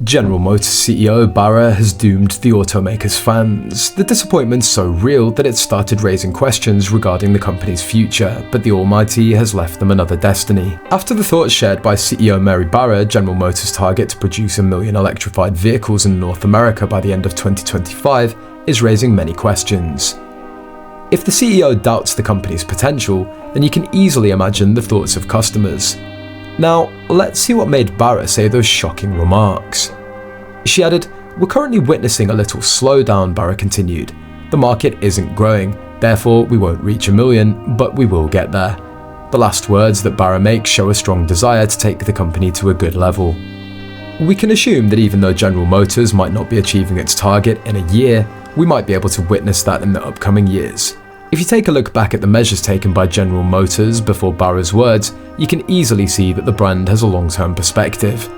General Motors CEO Barra has doomed the automaker's fans. The disappointment's so real that it's started raising questions regarding the company's future, but the Almighty has left them another destiny. After the thoughts shared by CEO Mary Barra, General Motors' target to produce 1 million electrified vehicles in North America by the end of 2025 is raising many questions. If the CEO doubts the company's potential, then you can easily imagine the thoughts of customers. Now, let's see what made Barra say those shocking remarks. She added, "We're currently witnessing a little slowdown," Barra continued. "The market isn't growing, therefore we won't reach 1 million, but we will get there." The last words that Barra makes show a strong desire to take the company to a good level. We can assume that even though General Motors might not be achieving its target in a year, we might be able to witness that in the upcoming years. If you take a look back at the measures taken by General Motors before Barra's words, you can easily see that the brand has a long-term perspective.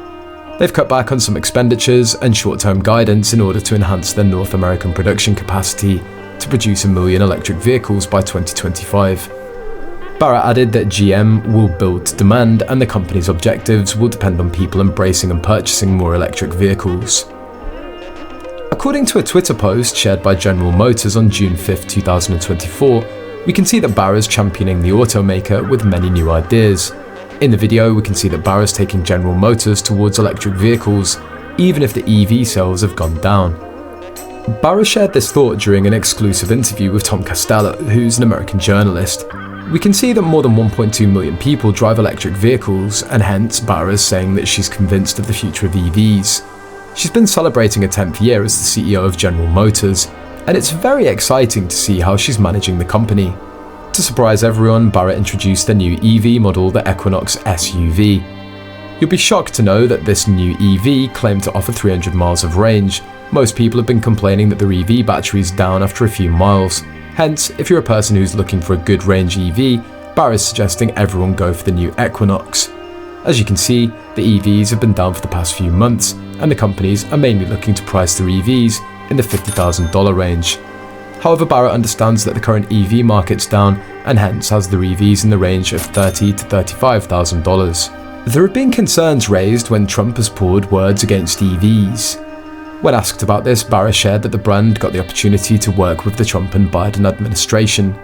They've cut back on some expenditures and short-term guidance in order to enhance their North American production capacity to produce 1 million electric vehicles by 2025. Barra added that GM will build demand and the company's objectives will depend on people embracing and purchasing more electric vehicles. According to a Twitter post shared by General Motors on June 5, 2024, we can see that Barra's championing the automaker with many new ideas. In the video, we can see that Barra's taking General Motors towards electric vehicles, even if the EV sales have gone down. Barra shared this thought during an exclusive interview with Tom Costello, who's an American journalist. We can see that more than 1.2 million people drive electric vehicles, and hence Barra's saying that she's convinced of the future of EVs. She's been celebrating a 10th year as the CEO of General Motors, and it's very exciting to see how she's managing the company. To surprise everyone, Barra introduced the new EV model, the Equinox SUV. You'll be shocked to know that this new EV claimed to offer 300 miles of range. Most people have been complaining that their EV battery is down after a few miles. Hence, if you're a person who's looking for a good range EV, Barra is suggesting everyone go for the new Equinox. As you can see, the EVs have been down for the past few months, and the companies are mainly looking to price their EVs in the $50,000 range. However, Barra understands that the current EV market's down and hence has the EVs in the range of $30,000 to $35,000. There have been concerns raised when Trump has poured words against EVs. When asked about this, Barra shared that the brand got the opportunity to work with the Trump and Biden administration.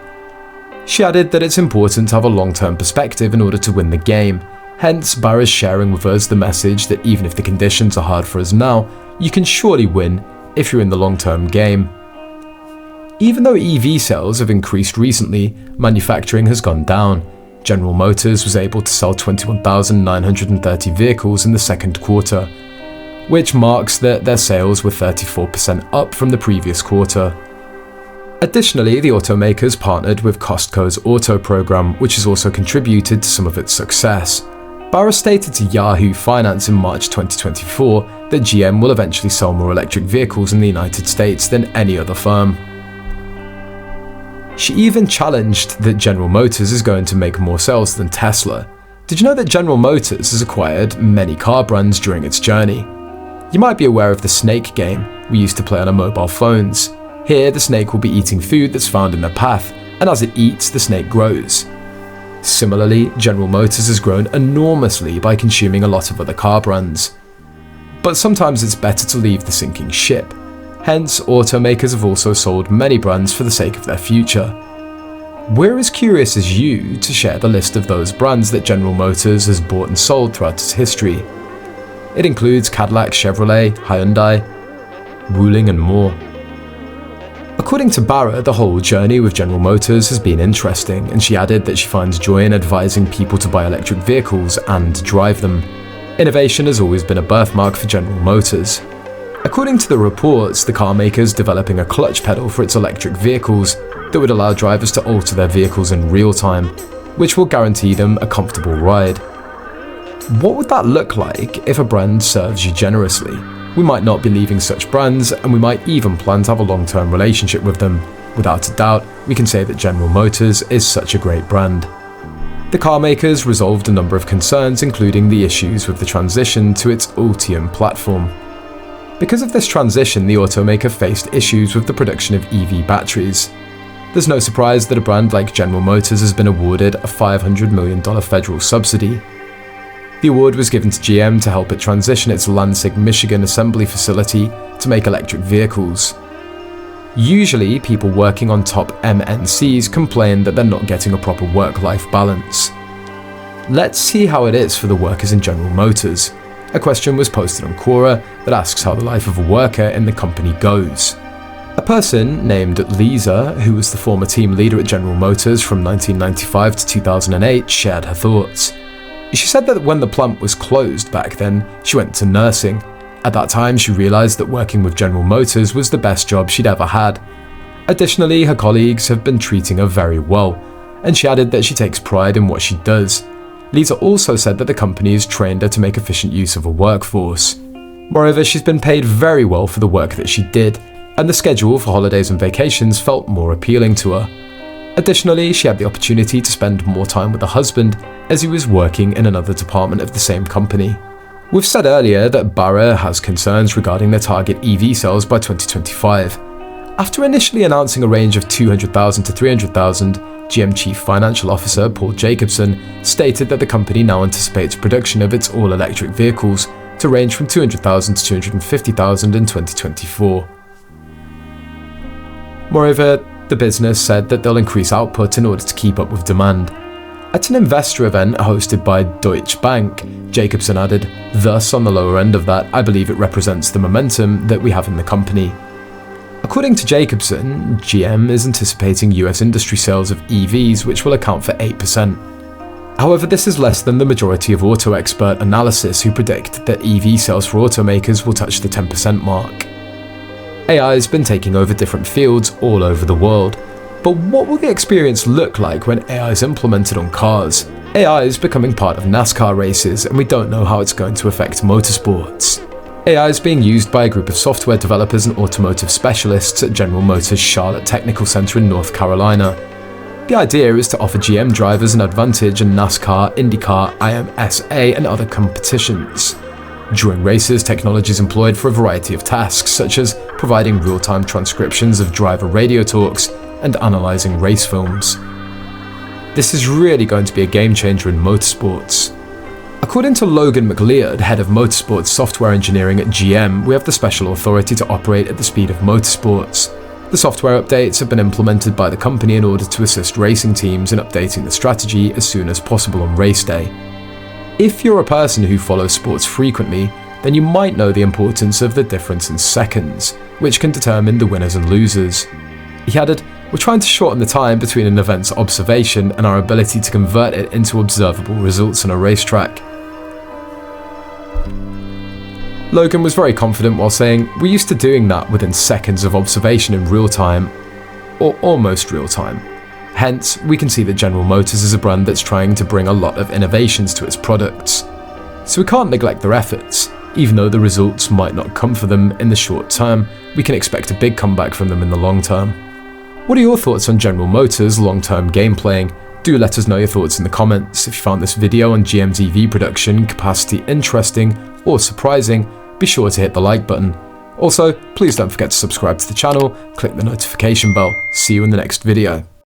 She added that it's important to have a long-term perspective in order to win the game. Hence, Barra's sharing with us the message that even if the conditions are hard for us now, you can surely win if you're in the long-term game. Even though EV sales have increased recently, manufacturing has gone down. General Motors was able to sell 21,930 vehicles in the second quarter, which marks that their sales were 34% up from the previous quarter. Additionally, the automakers partnered with Costco's Auto program, which has also contributed to some of its success. Barra stated to Yahoo Finance in March 2024 that GM will eventually sell more electric vehicles in the United States than any other firm. She even challenged that General Motors is going to make more sales than Tesla. Did you know that General Motors has acquired many car brands during its journey? You might be aware of the snake game we used to play on our mobile phones. Here, the snake will be eating food that's found in their path, and as it eats, the snake grows. Similarly, General Motors has grown enormously by consuming a lot of other car brands. But sometimes it's better to leave the sinking ship. Hence, automakers have also sold many brands for the sake of their future. We're as curious as you to share the list of those brands that General Motors has bought and sold throughout its history. It includes Cadillac, Chevrolet, Hyundai, Wuling, and more. According to Barra, the whole journey with General Motors has been interesting, and she added that she finds joy in advising people to buy electric vehicles and drive them. Innovation has always been a birthmark for General Motors. According to the reports, the car maker is developing a clutch pedal for its electric vehicles that would allow drivers to alter their vehicles in real time, which will guarantee them a comfortable ride. What would that look like if a brand serves you generously? We might not be leaving such brands, and we might even plan to have a long-term relationship with them. Without a doubt, we can say that General Motors is such a great brand. The car makers resolved a number of concerns, including the issues with the transition to its Ultium platform. Because of this transition, the automaker faced issues with the production of EV batteries. There's no surprise that a brand like General Motors has been awarded a $500 million federal subsidy. The award was given to GM to help it transition its Lansing, Michigan assembly facility to make electric vehicles. Usually, people working on top MNCs complain that they're not getting a proper work-life balance. Let's see how it is for the workers in General Motors. A question was posted on Quora that asks how the life of a worker in the company goes. A person named Lisa, who was the former team leader at General Motors from 1995 to 2008, shared her thoughts. She said that when the plant was closed back then, she went to nursing. At that time, she realized that working with General Motors was the best job she'd ever had. Additionally, her colleagues have been treating her very well, and she added that she takes pride in what she does. Lisa also said that the company has trained her to make efficient use of her workforce. Moreover, she's been paid very well for the work that she did, and the schedule for holidays and vacations felt more appealing to her. Additionally, she had the opportunity to spend more time with her husband as he was working in another department of the same company. We've said earlier that Barra has concerns regarding their target EV sales by 2025. After initially announcing a range of 200,000 to 300,000, GM Chief Financial Officer Paul Jacobson stated that the company now anticipates production of its all-electric vehicles to range from 200,000 to 250,000 in 2024. Moreover, the business said that they'll increase output in order to keep up with demand. At an investor event hosted by Deutsche Bank, Jacobson added, "Thus, on the lower end of that, I believe it represents the momentum that we have in the company." According to Jacobson, GM is anticipating US industry sales of EVs, which will account for 8%. However, this is less than the majority of auto expert analysis who predict that EV sales for automakers will touch the 10% mark. AI has been taking over different fields all over the world, but what will the experience look like when AI is implemented on cars? AI is becoming part of NASCAR races, and we don't know how it's going to affect motorsports. AI is being used by a group of software developers and automotive specialists at General Motors' Charlotte Technical Center in North Carolina. The idea is to offer GM drivers an advantage in NASCAR, IndyCar, IMSA, and other competitions. During races, technology is employed for a variety of tasks, such as providing real-time transcriptions of driver radio talks and analyzing race films. This is really going to be a game changer in motorsports. According to Logan McLeod, head of motorsports software engineering at GM, we have the special authority to operate at the speed of motorsports. The software updates have been implemented by the company in order to assist racing teams in updating the strategy as soon as possible on race day. If you're a person who follows sports frequently, then you might know the importance of the difference in seconds, which can determine the winners and losers. He added, "We're trying to shorten the time between an event's observation and our ability to convert it into observable results on a racetrack." Logan was very confident while saying, "We're used to doing that within seconds of observation in real time, or almost real time. Hence, we can see that General Motors is a brand that's trying to bring a lot of innovations to its products. So we can't neglect their efforts. Even though the results might not come for them in the short term, we can expect a big comeback from them in the long term." What are your thoughts on General Motors' long-term game playing? Do let us know your thoughts in the comments. If you found this video on GM's EV production capacity interesting or surprising, be sure to hit the like button. Also, please don't forget to subscribe to the channel, click the notification bell. See you in the next video.